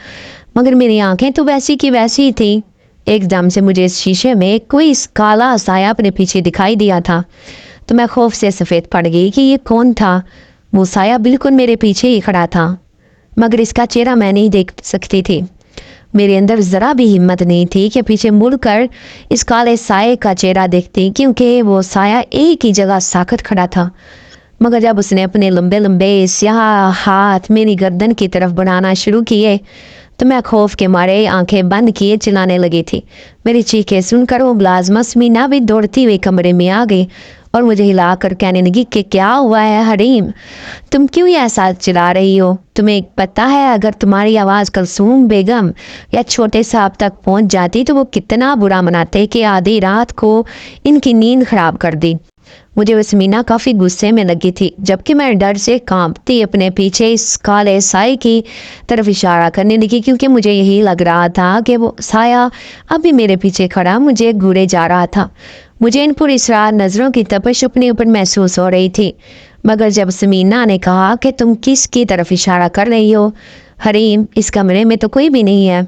मगर मेरी आंखें तो वैसी की वैसी ही थी। एकदम से मुझे इस शीशे में कोई काला साया अपने पीछे दिखाई दिया था, तो मैं खौफ से सफ़ेद पड़ गई कि ये कौन था। वो साया बिल्कुल मेरे पीछे ही खड़ा था, मगर इसका चेहरा मैं नहीं देख सकती थी। मेरे अंदर ज़रा भी हिम्मत नहीं थी कि पीछे मुड़कर इस काले साये का चेहरा देखती, क्योंकि वो साया एक ही जगह साखत खड़ा था। मगर जब उसने अपने लंबे लंबे स्याह हाथ मेरी गर्दन की तरफ बढ़ाना शुरू किए तो मैं खौफ के मारे आंखें बंद किए चिल्लाने लगी थी। मेरी चीखें सुनकर वो मुलाजमा समीना भी दौड़ती हुई कमरे में आ गई और मुझे हिलाकर कहने लगी कि क्या हुआ है हरीम, तुम क्यों ये ऐसा चिल्ला रही हो? तुम्हें पता है अगर तुम्हारी आवाज़ कलसूम बेगम या छोटे साहब तक पहुंच जाती तो वो कितना बुरा मनाते कि आधी रात को इनकी नींद खराब कर दी। मुझे वो समीना काफ़ी गुस्से में लगी थी, जबकि मैं डर से कांपती अपने पीछे इस काले साए की तरफ इशारा करने लगी, क्योंकि मुझे यही लग रहा था कि वो साया अभी मेरे पीछे खड़ा मुझे घूरे जा रहा था। मुझे इन पुरस्रार नज़रों की तपश अपने ऊपर महसूस हो रही थी। मगर जब समीना ने कहा कि तुम किसकी तरफ इशारा कर रही हो हरीम, इस कमरे में तो कोई भी नहीं है,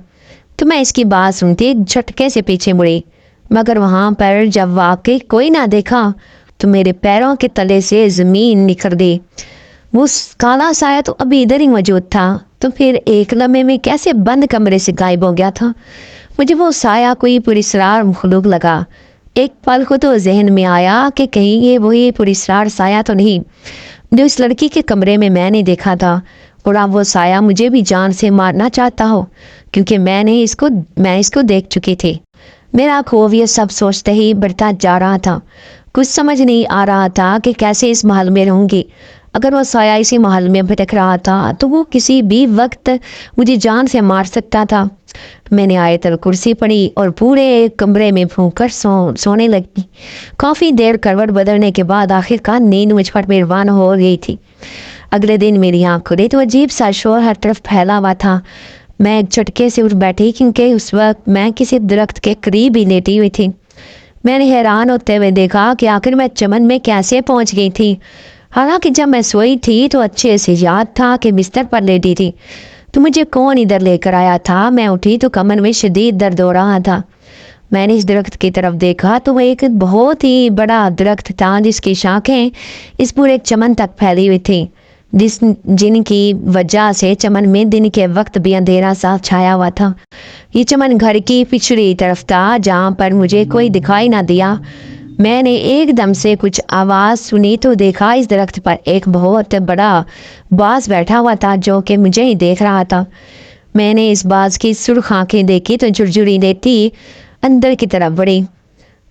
तो मैं इसकी बात सुनती एक झटके से पीछे मुड़ी। मगर वहाँ पर जब वाकई कोई ना देखा तो मेरे पैरों के तले से ज़मीन निखर गई। वो काला साया तो अभी इधर ही मौजूद था, तो फिर एक लम्हे में कैसे बंद कमरे से गायब हो गया था? मुझे वो साया कोई पुरस्रार मखलूक लगा। एक पल को तो जहन में आया कि कहीं ये वही पुरस्रार साया तो नहीं जो इस लड़की के कमरे में मैंने देखा था, और अब वो साया मुझे भी जान से मारना चाहता हो, क्योंकि मैं इसको देख चुकी थी। मेरा खौफ ये सब सोचते ही बढ़ता जा रहा था। कुछ समझ नहीं आ रहा था कि कैसे इस महल में रहूंगी। अगर वो साया इसी महल में भटक रहा था तो वो किसी भी वक्त मुझे जान से मार सकता था। मैंने आयतल कुर्सी पड़ी और पूरे कमरे में फूंक सोने लगी। काफ़ी देर करवट बदलने के बाद आखिरकार नींद मुझ पर मेहरबान हो गई थी। अगले दिन मेरी आँख खुली तो अजीब सा शोर हर तरफ फैला हुआ था। मैं एक झटके से उठ बैठी, क्योंकि उस वक्त मैं किसी दरख्त के करीब ही लेटी हुई थी। मैंने हैरान होते हुए देखा कि आखिर मैं चमन में कैसे पहुंच गई थी। हालांकि जब मैं सोई थी तो अच्छे से याद था कि बिस्तर पर लेटी थी, तो मुझे कौन इधर लेकर आया था। मैं उठी तो कमर में शदीद दर्द हो रहा था। मैंने इस दरख्त की तरफ देखा तो वह एक बहुत ही बड़ा दरख्त था, जिसकी शाखें इस पूरे चमन तक फैली हुई थी। जिन की वजह से चमन में दिन के वक्त भी अंधेरा सा छाया हुआ था। ये चमन घर की पिछड़ी तरफ था, जहाँ पर मुझे कोई दिखाई ना दिया। मैंने एकदम से कुछ आवाज़ सुनी तो देखा इस दरख्त पर एक बहुत बड़ा बाज बैठा हुआ था, जो कि मुझे ही देख रहा था। मैंने इस बाज की सुर्ख आंखें देखी तो झुरझुरी देती अंदर की तरफ बढ़ी।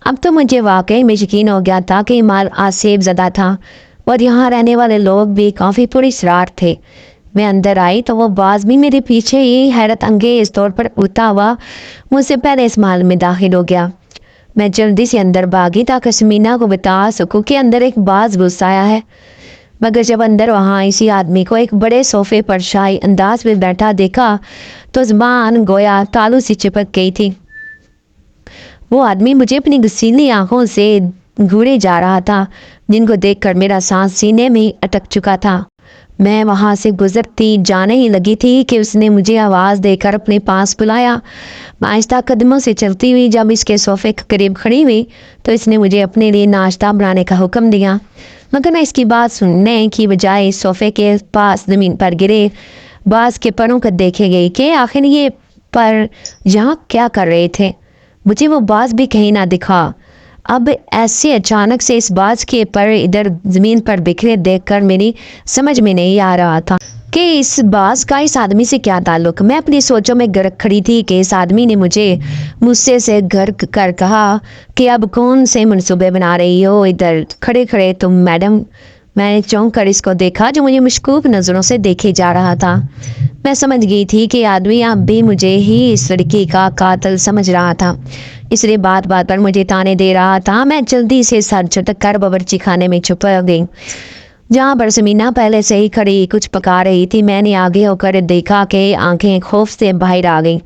अब तो मुझे वाकई में यकीन हो गया था कि माल आसेब ज़दा था और यहाँ रहने वाले लोग भी काफ़ी पुरस्कार थे। मैं अंदर आई तो वो बाज भी मेरे पीछे ही हैरत अंगेज तौर पर उड़ता हुआ मुझसे पहले इस माल में दाखिल हो गया। मैं जल्दी से अंदर भागी ताकि समीना को बता सकूं कि अंदर एक बाज घुस आया है। मगर जब अंदर वहाँ इसी आदमी को एक बड़े सोफे पर शाही अंदाज में बैठा देखा तो ज़बान गोया तालू सी चिपक गई थी। वो आदमी मुझे अपनी गुस्सीली आंखों से घूरे जा रहा था, जिनको देखकर मेरा सांस सीने में अटक चुका था। मैं वहाँ से गुजरती जाने ही लगी थी कि उसने मुझे आवाज़ देकर अपने पास बुलाया। आहिस्ता कदमों से चलती हुई जब इसके सोफे के करीब खड़ी हुई तो इसने मुझे अपने लिए नाश्ता बनाने का हुक्म दिया। मगर मैं इसकी बात सुनने की बजाय सोफे के पास ज़मीन पर गिरे बाज के परों को देखे गई कि आखिर ये पर यहाँ क्या कर रहे थे। मुझे वो बाज भी कहीं ना दिखा। अब ऐसे अचानक से इस बाज के पर इधर ज़मीन पर बिखरे देखकर मेरी समझ में नहीं आ रहा था कि इस बाज का इस आदमी से क्या ताल्लुक। मैं अपनी सोचों में गरक खड़ी थी कि इस आदमी ने मुझसे से घर कर कहा कि अब कौन से मंसूबे बना रही हो इधर खड़े खड़े तुम मैडम। मैंने चौंक कर इसको देखा जो मुझे मुश्कूक नज़रों से देखे जा रहा था। मैं समझ गई थी कि आदमी अब भी मुझे ही इस लड़की का कातिल समझ रहा था, इसलिए बात बात पर मुझे ताने दे रहा था। मैं जल्दी से सर झटक कर बावर्ची खाने में छुप गई, जहाँ पर समीना पहले से ही खड़ी कुछ पका रही थी। मैंने आगे होकर देखा कि आंखें खौफ से बाहर आ गईं,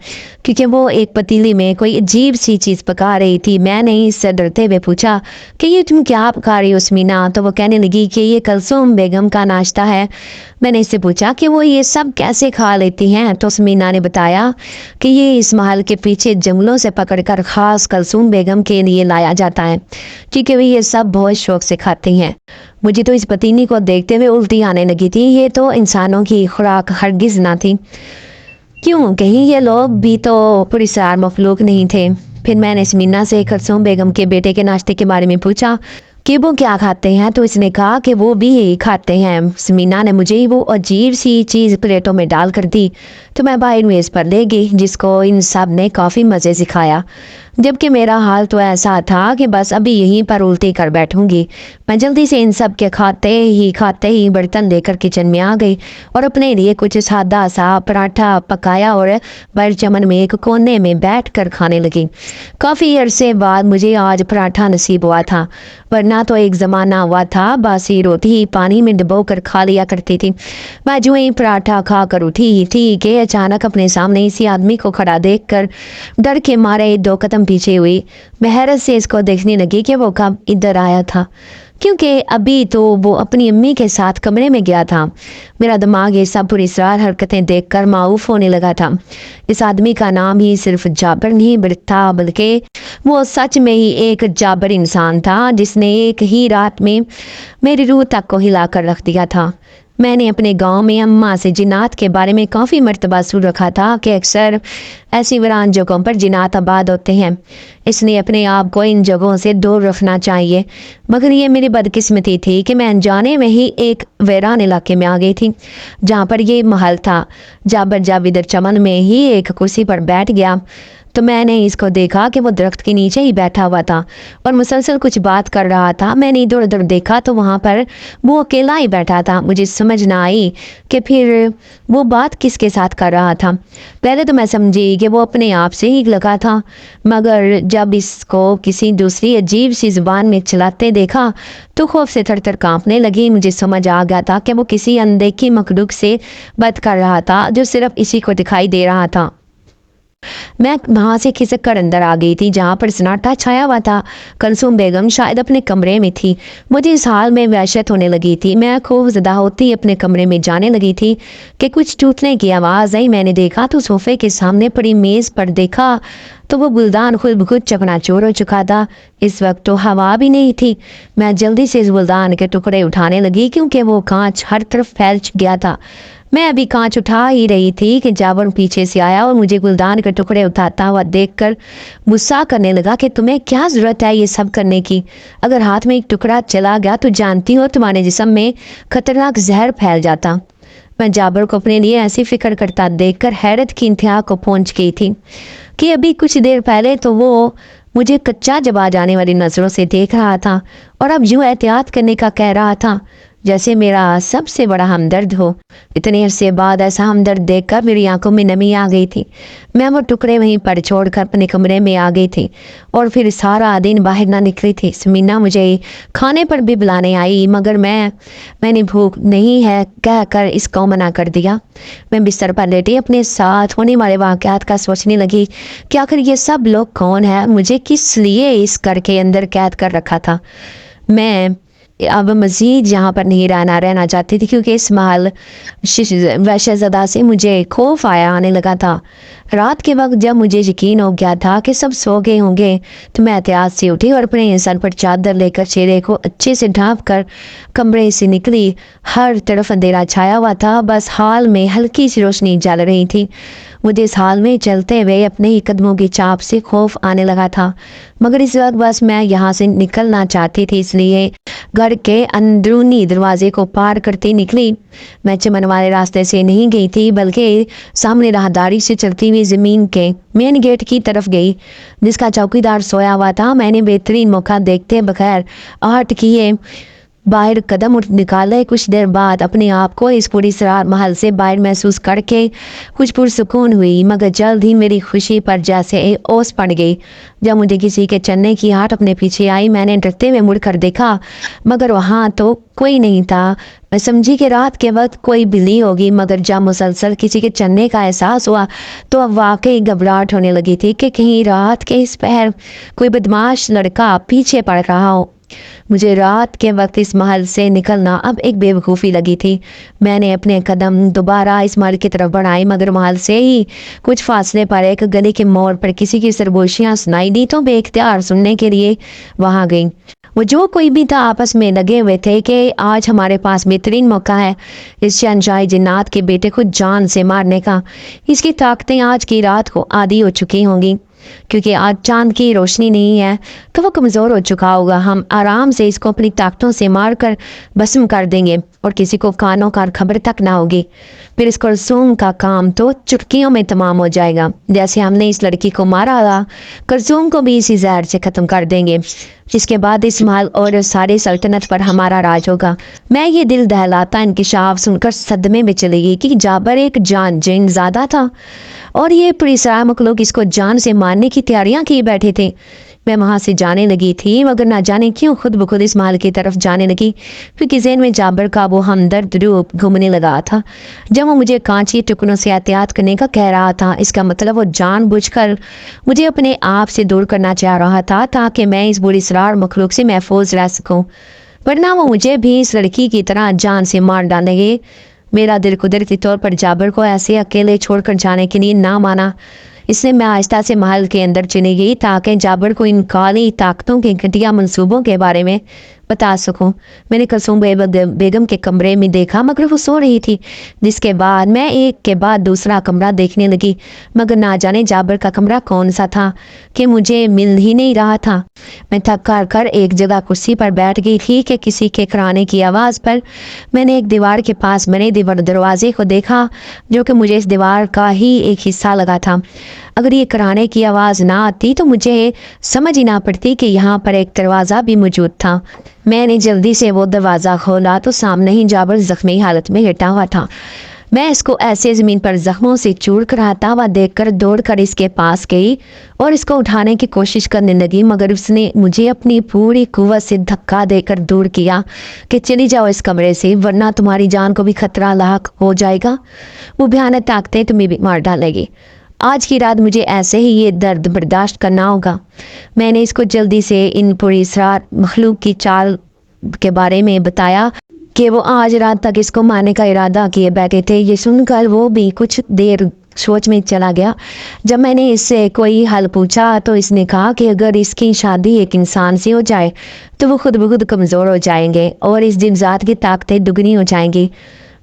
क्योंकि वो एक पतीली में कोई अजीब सी चीज़ पका रही थी। मैंने इससे डरते हुए पूछा कि ये तुम क्या पका रही हो समीना? तो वो कहने लगी कि ये कलसूम बेगम का नाश्ता है। मैंने इससे पूछा कि वो ये सब कैसे खा लेती हैं, तो समीना ने बताया कि ये इस महल के पीछे जंगलों से पकड़कर ख़ास कलसूम बेगम के लिए लाया जाता है, क्योंकि वे ये सब बहुत शौक से खाती हैं। मुझे तो इस पतीनी को देखते हुए उल्टी आने लगी थी। ये तो इंसानों की खुराक हरगिज़ ना थी। क्यों, कहीं ये लोग भी तो पुरस्कार मखलूक नहीं थे। फिर मैंने समीना से कलसूम बेगम के बेटे के नाश्ते के बारे में पूछा कि वो क्या खाते हैं, तो इसने कहा कि वो भी यही खाते हैं। समीना ने मुझे वो अजीब सी चीज़ प्लेटों में डाल कर दी तो मैं बाहर मेज़ पर ले गई, जिसको इन सब ने काफ़ी मज़े सिखाया। जबकि मेरा हाल तो ऐसा था कि बस अभी यहीं पर उल्टी कर बैठूंगी। मैं जल्दी से इन सब के खाते ही बर्तन लेकर किचन में आ गई और अपने लिए कुछ सादा सा पराठा पकाया और बाहर चमन में एक कोने में बैठकर खाने लगी। काफ़ी अरसे बाद मुझे आज पराठा नसीब हुआ था, वरना तो एक ज़माना हुआ था बासी रोटी ही पानी में डुबो कर खा लिया करती थी। मैं जो ही पराठा खा कर उठी थी कि अचानक अपने सामने इसी आदमी को खड़ा देखकर डर के मारे दो कदम पीछे हुई। मैं हैरत से इसको देखने लगी कि वो कब इधर आया था, क्योंकि अभी तो वो अपनी अम्मी के साथ कमरे में गया था। मेरा दिमाग ये सब पुरस्कार हरकतें देखकर माऊफ होने लगा था। इस आदमी का नाम ही सिर्फ जाबर नहीं था, बल्कि वो सच में ही एक जाबर इंसान था, जिसने एक ही रात में मेरी रूह तक को हिला कर रख दिया था। मैंने अपने गांव में अम्मा से जिन्नात के बारे में काफ़ी मर्तबा सुन रखा था कि अक्सर ऐसी वीरान जगहों पर जिन्नात आबाद होते हैं, इसलिए अपने आप को इन जगहों से दूर रखना चाहिए। मगर ये मेरी बदकिस्मती थी कि मैं अनजाने में ही एक वीरान इलाके में आ गई थी जहाँ पर ये महल था। जब इधर चमन में ही एक कुर्सी पर बैठ गया तो मैंने इसको देखा कि वो दरख्त के नीचे ही बैठा हुआ था और मुसलसल कुछ बात कर रहा था। मैंने इधर उधर देखा तो वहाँ पर वो अकेला ही बैठा था। मुझे समझ ना आई कि फिर वो बात किसके साथ कर रहा था। पहले तो मैं समझी कि वो अपने आप से ही लगा था, मगर जब इसको किसी दूसरी अजीब सी जुबान में चलाते देखा तो खौफ से थर थर काँपने लगी। मुझे समझ आ गया था कि वो किसी अनदेखी मखलूक से बात कर रहा था जो सिर्फ इसी को दिखाई दे रहा था। मैं वहाँ से खिसक कर अंदर आ गई थी जहाँ पर सन्नाटा छाया हुआ था। कलसूम बेगम शायद अपने कमरे में थी। मुझे इस हाल में वहशत होने लगी थी। मैं खूब ज़दा होती अपने कमरे में जाने लगी थी कि कुछ टूटने की आवाज़ आई। मैंने देखा तो सोफे के सामने पड़ी मेज़ पर देखा तो वो गुलदान खुद बखुद चकनाचूर हो चुका था। इस वक्त तो हवा भी नहीं थी। मैं जल्दी से इस गुलदान के टुकड़े उठाने लगी क्योंकि वो कांच हर तरफ फैल गया था। मैं अभी कांच उठा ही रही थी कि जाबर पीछे से आया और मुझे गुलदान के टुकड़े उठाता हुआ देखकर गुस्सा करने लगा कि तुम्हें क्या ज़रूरत है ये सब करने की। अगर हाथ में एक टुकड़ा चला गया तो जानती हो तुम्हारे जिस्म में खतरनाक जहर फैल जाता। मैं जाबर को अपने लिए ऐसी फिक्र करता देखकर हैरत की इंतहा को पहुंच गई थी कि अभी कुछ देर पहले तो वो मुझे कच्चा जबा जाने वाली नज़रों से देख रहा था और अब यूँ एहतियात करने का कह रहा था जैसे मेरा सबसे बड़ा हमदर्द हो। इतने अरसे बाद ऐसा हमदर्द देखकर मेरी आंखों में नमी आ गई थी। मैं वो टुकड़े वहीं पर छोड़कर अपने कमरे में आ गई थी और फिर सारा दिन बाहर ना निकली थी। समीना मुझे खाने पर भी बुलाने आई मगर मैंने भूख नहीं है कहकर इसको मना कर दिया। मैं बिस्तर पर लेटी अपने साथ होने वाले वाक़यात का सोचने लगी कि आखिर ये सब लोग कौन है, मुझे किस लिए इस घर के अंदर कैद कर रखा था। मैं अब मज़ीद यहाँ पर नहीं रहना चाहती थी क्योंकि इस महल वहशतज़दा से मुझे खौफ आने लगा था। रात के वक्त जब मुझे यकीन हो गया था कि सब सो गए होंगे तो मैं एहतियात से उठी और अपने सर पर चादर लेकर चेहरे को अच्छे से ढाँप कर कमरे से निकली। हर तरफ अंधेरा छाया हुआ था, बस हाल में हल्की सी रोशनी जल रही थी। मुझे इस हाल में चलते हुए अपने ही कदमों की चाप से खौफ आने लगा था मगर इस वक्त बस मैं यहाँ से निकलना चाहती थी, इसलिए घर के अंदरूनी दरवाजे को पार करती निकली। मैं चमन वाले रास्ते से नहीं गई थी बल्कि सामने राहदारी से चलती हुई ज़मीन के मेन गेट की तरफ गई जिसका चौकीदार सोया हुआ था। मैंने बेहतरीन मौका देखते बगैर आहट किए बाहर कदम निकाले। कुछ देर बाद अपने आप को इस पूरी सरार महल से बाहर महसूस करके कुछ पुरसुकून हुई मगर जल्द ही मेरी खुशी पर जैसे ओस पड़ गई। जब मुझे किसी के चलने की आहट अपने पीछे आई मैंने डरते हुए मुड़कर देखा मगर वहाँ तो कोई नहीं था। मैं समझी कि रात के वक्त कोई बिल्ली होगी मगर जब मुसलसल किसी के चलने का एहसास हुआ तो अब वाकई घबराहट होने लगी थी कि कहीं रात के इस पहर कोई बदमाश लड़का पीछे पड़ रहा हो। मुझे रात के वक्त इस महल से निकलना अब एक बेवकूफ़ी लगी थी। मैंने अपने कदम दोबारा इस महल की तरफ बढ़ाए मगर महल से ही कुछ फासले पर एक गली के मोड़ पर किसी की सरगोशियाँ सुनाई दी तो बेख्तियार सुनने के लिए वहाँ गई। वो जो कोई भी था आपस में लगे हुए थे कि आज हमारे पास बेहतरीन मौका है इस शहंशाह जिन्नात के बेटे को जान से मारने का। इसकी ताकतें आज की रात को आदी हो चुकी होंगी क्योंकि आज चांद की रोशनी नहीं है तो वो कमज़ोर हो चुका होगा। हम आराम से इसको अपनी ताकतों से मार कर भस्म कर देंगे और किसी को कानों का खबर तक ना होगी। फिर इस कुलसूम का काम तो चुटकियों में तमाम हो जाएगा। जैसे हमने इस लड़की को मारा था कुलसूम को भी इसी जहर से ख़त्म कर देंगे जिसके बाद इस महल और सारी सल्तनत पर हमारा राज होगा। मैं ये दिल दहलाता इंकशाफ सुनकर सदमे में चली गई कि जाबर एक जान जिन ज़्यादा था और ये पुलिसराय मखलूक इसको जान से मारने की तैयारियां किए बैठे थे। मैं वहाँ से जाने लगी थी मगर ना जाने क्यों खुद ब खुद इस महल की तरफ जाने लगी क्योंकि ज़हन में जाबर का वो हमदर्द रूप घूमने लगा था। जब वो मुझे कांची टुकड़ों से एहतियात करने का कह रहा था इसका मतलब वो जानबूझकर मुझे अपने आप से दूर करना चाह रहा था ताकि मैं इस बुरी सरार मखलूक से महफूज रह सकूँ, वरना वो मुझे भी इस लड़की की तरह जान से मार डालेंगे। मेरा दिल कुदरती तौर पर जाबर को ऐसे अकेले छोड़कर जाने के लिए ना माना, इसलिए मैं आहिस्ता से महल के अंदर चली गई ताकि जाबर को इन काली ताकतों के घटिया मंसूबों के बारे में बता सकूं। मैंने कुलसूम बेगम के कमरे में देखा मगर वो सो रही थी, जिसके बाद मैं एक के बाद दूसरा कमरा देखने लगी मगर ना जाने जाबर का कमरा कौन सा था कि मुझे मिल ही नहीं रहा था। मैं थक कर कर एक जगह कुर्सी पर बैठ गई थी कि किसी के कराने की आवाज़ पर मैंने एक दीवार के पास बने दरवाजे को देखा जो कि मुझे इस दीवार का ही एक हिस्सा लगा था। अगर ये कराने की आवाज़ ना आती तो मुझे समझ ही ना पड़ती कि यहाँ पर एक दरवाज़ा भी मौजूद था। मैंने जल्दी से वो दरवाज़ा खोला तो सामने ही जाबर ज़ख्मी हालत में लेटा हुआ था। मैं इसको ऐसे ज़मीन पर ज़ख्मों से चूर कराता हुआ देखकर दौड़कर इसके पास गई और इसको उठाने की कोशिश करने लगी मगर उसने मुझे अपनी पूरी कुव्वत से धक्का देकर दूर किया कि चली जाओ इस कमरे से वरना तुम्हारी जान को भी खतरा लाक हो जाएगा। वो भयानक ताकतें तुम्हें भी मार डालेगी। आज की रात मुझे ऐसे ही ये दर्द बर्दाश्त करना होगा। मैंने इसको जल्दी से इन पूरी सरार मखलूक की चाल के बारे में बताया कि वो आज रात तक इसको मारने का इरादा किए बैठे थे। ये सुनकर वो भी कुछ देर सोच में चला गया। जब मैंने इससे कोई हल पूछा तो इसने कहा कि अगर इसकी शादी एक इंसान से हो जाए तो वो खुद ब खुद कमज़ोर हो जाएंगे और इस जिन्जात की ताकतें दुगनी हो जाएंगी।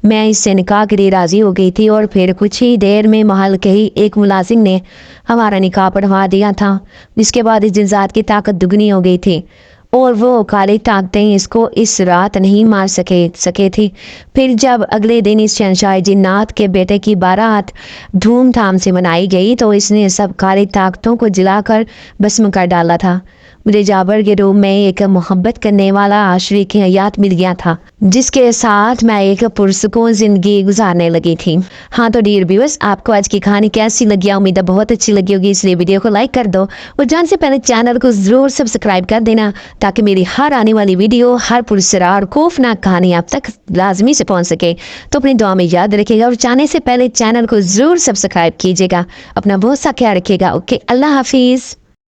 मैं इससे निकाह के लिए राज़ी हो गई थी और फिर कुछ ही देर में महल के ही एक मुलाजिम ने हमारा निकाह पढ़वा दिया था। जिसके बाद इस जिन्जात की ताकत दुगनी हो गई थी और वो काली ताकतें इसको इस रात नहीं मार सके थी। फिर जब अगले दिन इस शहंशाह जिन्नात के बेटे की बारात धूमधाम से मनाई गई तो इसने सब काली ताकतों को जलाकर भस्म कर डाला था। मुझे जाबर के रूम में एक मोहब्बत करने वाला आशरीक हयात मिल गया था जिसके साथ मैं एक पुरसुकून जिंदगी गुजारने लगी थी। हाँ तो डियर व्यूअर्स, आपको आज की कहानी कैसी लगी? उम्मीद है बहुत अच्छी लगी होगी, इसलिए वीडियो को लाइक कर दो और जान से पहले चैनल को ज़रूर सब्सक्राइब कर देना ताकि मेरी हर आने वाली वीडियो, हर पुरसरार और खौफनाक कहानी आप तक लाजमी से पहुँच सके। तो अपनी दुआ में याद रखिएगा और जाने से पहले चैनल को ज़रूर सब्सक्राइब कीजिएगा। अपना बहुत सा ख्याल रखिएगा। ओके, अल्लाह हाफिज़।